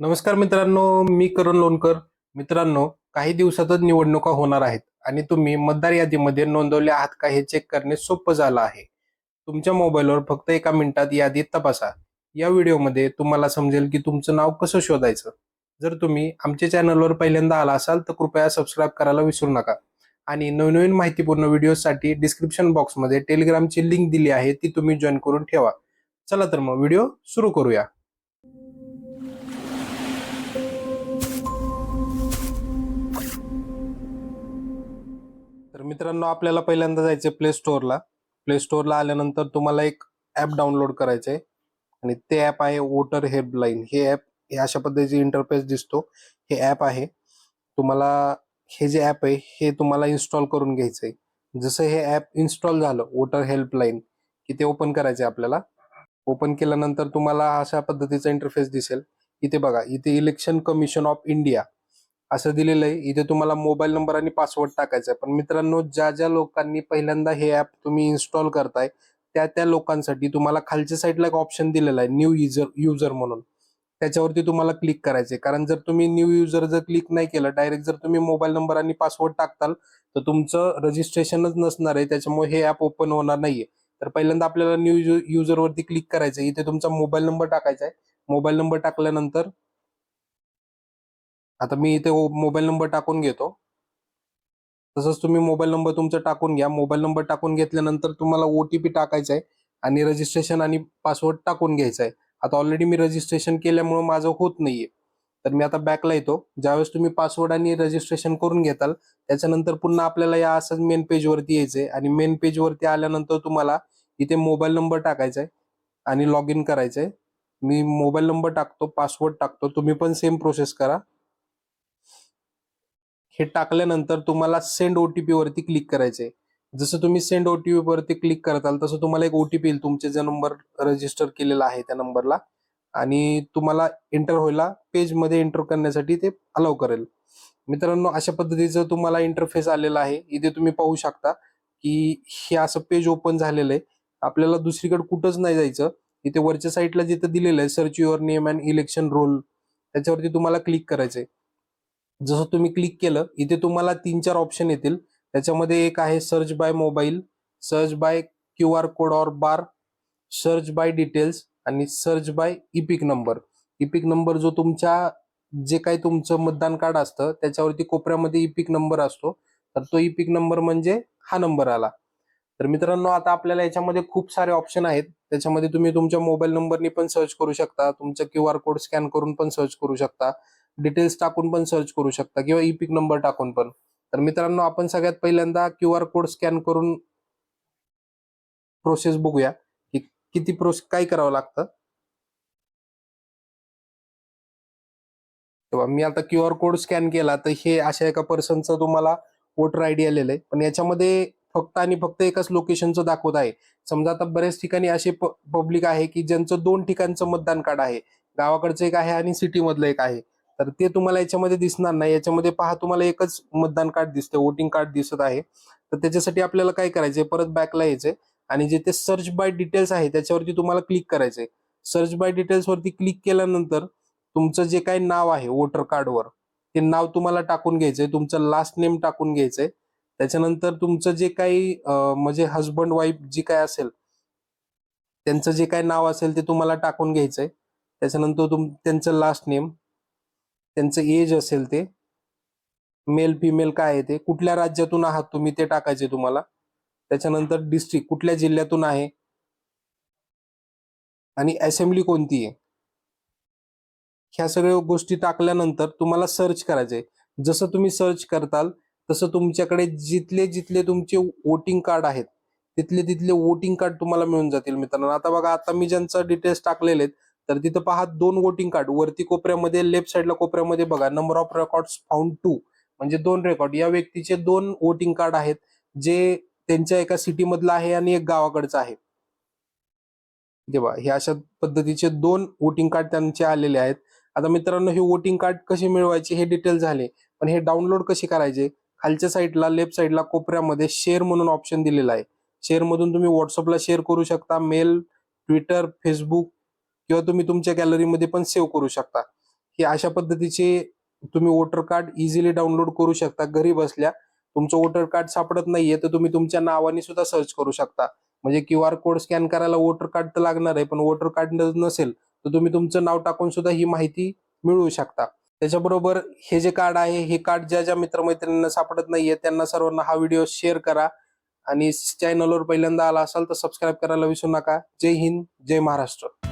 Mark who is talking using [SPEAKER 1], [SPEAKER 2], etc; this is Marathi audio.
[SPEAKER 1] नमस्कार मित्रांनो, मी करण लोणकर. मित्रांनो, काही दिवसातच निवडणुका होणार आहेत आणि तुम्ही मतदार यादीमध्ये नोंदवले आहात का हे चेक करणे सोपं झालं आहे. तुमच्या मोबाईलवर फक्त एका मिनिटात यादी तपासा. या व्हिडिओमध्ये तुम्हाला समजेल की तुमचं नाव कसं शोधायचं. जर तुम्ही आमच्या चॅनलवर पहिल्यांदा आला असाल तर कृपया सबस्क्राईब करायला विसरू नका. आणि नवनवीन माहितीपूर्ण व्हिडिओसाठी डिस्क्रिप्शन बॉक्समध्ये टेलिग्रामची लिंक दिली आहे, ती तुम्ही जॉईन करून ठेवा. चला तर मग व्हिडिओ सुरू करूया. तर मित्रांनो, आपल्याला पहिल्यांदा जायचं प्ले स्टोअरला. प्ले स्टोअरला आल्यानंतर तुम्हाला एक ॲप डाउनलोड करायचं आहे आणि ते ॲप आहे वोटर हेल्पलाईन. हे ॲप हे अशा पद्धतीचे इंटरफेस दिसतो. हे ॲप आहे. तुम्हाला हे जे ॲप आहे हे तुम्हाला इन्स्टॉल करून घ्यायचं आहे. जसं हे ॲप इन्स्टॉल झालं वोटर हेल्पलाईन की ते ओपन करायचं आहे आपल्याला. ओपन केल्यानंतर तुम्हाला अशा पद्धतीचा इंटरफेस दिसेल. इथे बघा, इथे इलेक्शन कमिशन ऑफ इंडिया असं दिलेलं आहे. इथे तुम्हाला मोबाईल नंबर आणि पासवर्ड टाकायचा आहे. पण मित्रांनो, ज्या ज्या लोकांनी पहिल्यांदा हे ॲप तुम्ही इन्स्टॉल करताय त्या त्या लोकांसाठी तुम्हाला खालच्या साईडला एक ऑप्शन दिलेला आहे, न्यू युजर म्हणून. त्याच्यावरती तुम्हाला क्लिक करायचे, कारण जर तुम्ही न्यू युजर जर क्लिक नाही केलं, डायरेक्ट जर तुम्ही मोबाईल नंबर आणि पासवर्ड टाकताल तर तुमचं रजिस्ट्रेशनच नसणार आहे. त्याच्यामुळे हे ॲप ओपन होणार नाहीये. तर पहिल्यांदा आपल्याला न्यू युजर वरती क्लिक करायचं. इथे तुमचा मोबाईल नंबर टाकायचा आहे. मोबाईल नंबर टाकल्यानंतर आता मी इथे मोबाईल नंबर टाकून घेतो. तसंच तुम्ही मोबाईल नंबर तुमचा टाकून घ्या. मोबाईल नंबर टाकून घेतल्यानंतर तुम्हाला OTP टाकायचा आहे आणि रजिस्ट्रेशन आणि पासवर्ड टाकून घ्यायचा आहे. आता ऑलरेडी मी रजिस्ट्रेशन केल्यामुळे माझं होत नाहीये. तर मी आता बॅकला येतो. ज्यावेळेस तुम्ही पासवर्ड आणि रजिस्ट्रेशन करून घेताल त्याच्यानंतर पुन्हा आपल्याला या असंच मेन पेजवरती यायचंय आणि मेन पेजवरती आल्यानंतर तुम्हाला इथे मोबाईल नंबर टाकायचा आहे आणि लॉग इन करायचंय. मी मोबाईल नंबर टाकतो, पासवर्ड टाकतो. तुम्ही पण सेम प्रोसेस करा. हे टाकल्यानंतर तुम्हाला सेंड OTP वरती क्लिक करायचंय. जसं तुम्ही सेंड OTP वरती क्लिक करताल तसं तुम्हाला एक OTP येईल तुमचे जो नंबर रजिस्टर केलेला आहे त्या नंबरला, आणि तुम्हाला एंटर व्हायला पेजमध्ये एंटर करण्यासाठी ते अलाउ करेल. मित्रांनो, अशा पद्धतीचं तुम्हाला इंटरफेस आलेला आहे. इथे तुम्ही पाहू शकता की हे असं पेज ओपन झालेलं आहे. आपल्याला दुसरीकडे कुठंच नाही जायचं. इथे वरच्या साईडला जिथं दिलेलं आहे search your name and election roll, त्याच्यावरती तुम्हाला क्लिक करायचंय. जसं तुम्ही क्लिक केलं इथे तुम्हाला 3-4 ऑप्शन येतील. त्याच्यामध्ये एक आहे search by mobile, search by QR code और बार, सर्च बाय डिटेल्स आणि search by EPIC number. EPIC number जो तुमच्या जे काही तुमचं मतदान कार्ड असतं त्याच्यावरती कोपऱ्यामध्ये इपिक नंबर असतो. तर तो इपिक नंबर म्हणजे हा नंबर आला. तर मित्रांनो, आता आपल्याला याच्यामध्ये खूप सारे ऑप्शन आहेत. त्याच्यामध्ये तुम्ही तुमच्या मोबाईल नंबरनी पण सर्च करू शकता, तुमचा QR कोड स्कॅन करून पण सर्च करू शकता, डिटेल्स टाकून पण सर्च करू शकता किंवा इपिक नंबर टाकून पण. तर मित्रांनो, आपण सगळ्यात पहिल्यांदा QR कोड स्कॅन करून प्रोसेस बघूया की किती काय करावं लागतं. तेव्हा मी आता QR कोड स्कॅन केला तर हे अशा एका पर्सनचं तुम्हाला वोटर ID आलेलं आहे. पण याच्यामध्ये फक्त आणि फक्त एकाच लोकेशनचं दाखवत आहे. समजा आता बऱ्याच ठिकाणी असे पब्लिक आहे की ज्यांचं 2 ठिकाणचं मतदान कार्ड आहे. गावाकडचं एक आहे आणि सिटी मधलं एक आहे. तर ते तुम्हाला याच्यामध्ये दिसणार नाही. याच्यामध्ये पहा, तुम्हाला एकच मतदान कार्ड दिसते, वोटिंग कार्ड दिसत आहे. तर त्याच्यासाठी आपल्याला काय करायचंय, परत बॅकला यायचंय आणि जिथे सर्च बाय डिटेल्स आहे त्याच्यावरती तुम्हाला क्लिक करायचंय. सर्च बाय डिटेल्स वरती क्लिक केल्यानंतर तुमचं जे काही नाव आहे वोटर कार्डवर ते नाव तुम्हाला टाकून घ्यायचंय. तुमचं लास्ट नेम टाकून घ्यायचंय. त्याच्यानंतर तुमचं जे काही म्हणजे हजबंड वाईफ जी काय असेल त्यांचं जे काही नाव असेल ते तुम्हाला टाकून घ्यायचंय. त्याच्यानंतर त्यांचं लास्ट नेम, त्यांचं एज असेल ते, मेल फिमेल काय आहे ते, कुठल्या राज्यातून आहात तुम्ही ते टाकायचे तुम्हाला. त्याच्यानंतर डिस्ट्रिक्ट कुठल्या जिल्ह्यातून आहे आणि असेंब्ली कोणती आहे. ह्या सगळ्या गोष्टी टाकल्यानंतर तुम्हाला सर्च करायचंय. जसं तुम्ही सर्च करताल तसं तुमच्याकडे जिथले जिथले तुमचे वोटिंग कार्ड आहेत तिथले तिथले वोटिंग कार्ड तुम्हाला मिळून जातील. मित्रांनो, आता बघा, आता मी ज्यांचं डिटेल्स टाकलेले आहेत तर तिथं पहा 2 वोटिंग कार्ड वरती कोपऱ्यामध्ये, लेफ्ट साईडला कोपऱ्यामध्ये बघा, नंबर ऑफ रेकॉर्ड्स फाउंड 2, म्हणजे 2 रेकॉर्ड. या व्यक्तीचे 2 वोटिंग कार्ड आहेत जे त्यांच्या एका सिटी मधलं आहे आणि एक गावाकडचं आहे. तेव्हा हे अशा पद्धतीचे 2 वोटिंग कार्ड त्यांचे आलेले आहेत. आता मित्रांनो, हे वोटिंग कार्ड कसे मिळवायचे हे डिटेल झाले. पण हे डाउनलोड कसे करायचे? खालच्या साईडला लेफ्ट साईडला कोपऱ्यामध्ये शेअर म्हणून ऑप्शन दिलेला आहे. शेअर मधून तुम्ही WhatsAppला शेअर करू शकता, मेल, ट्विटर, फेसबुक किंवा तुम्ही तुमच्या गॅलरीमध्ये पण सेव्ह करू शकता. हे अशा पद्धतीचे तुम्ही वोटर कार्ड इझिली डाउनलोड करू शकता घरी बसल्या. तुमचं वोटर कार्ड सापडत नाहीये तर तुम्ही तुमच्या नावाने सुद्धा सर्च करू शकता. म्हणजे QR कोड स्कॅन करायला वोटर कार्ड तर लागणार आहे, पण वोटर कार्ड नसेल तर तुम्ही तुमचं नाव टाकून सुद्धा ही माहिती मिळवू शकता. त्याच्याबरोबर हे जे कार्ड आहे, हे कार्ड ज्या ज्या मित्रमैत्रिणींना सापडत नाहीये त्यांना सर्वांना हा व्हिडिओ शेअर करा आणि चॅनलवर पहिल्यांदा आला असाल तर सबस्क्राईब करायला विसरू नका. जय हिंद, जय महाराष्ट्र.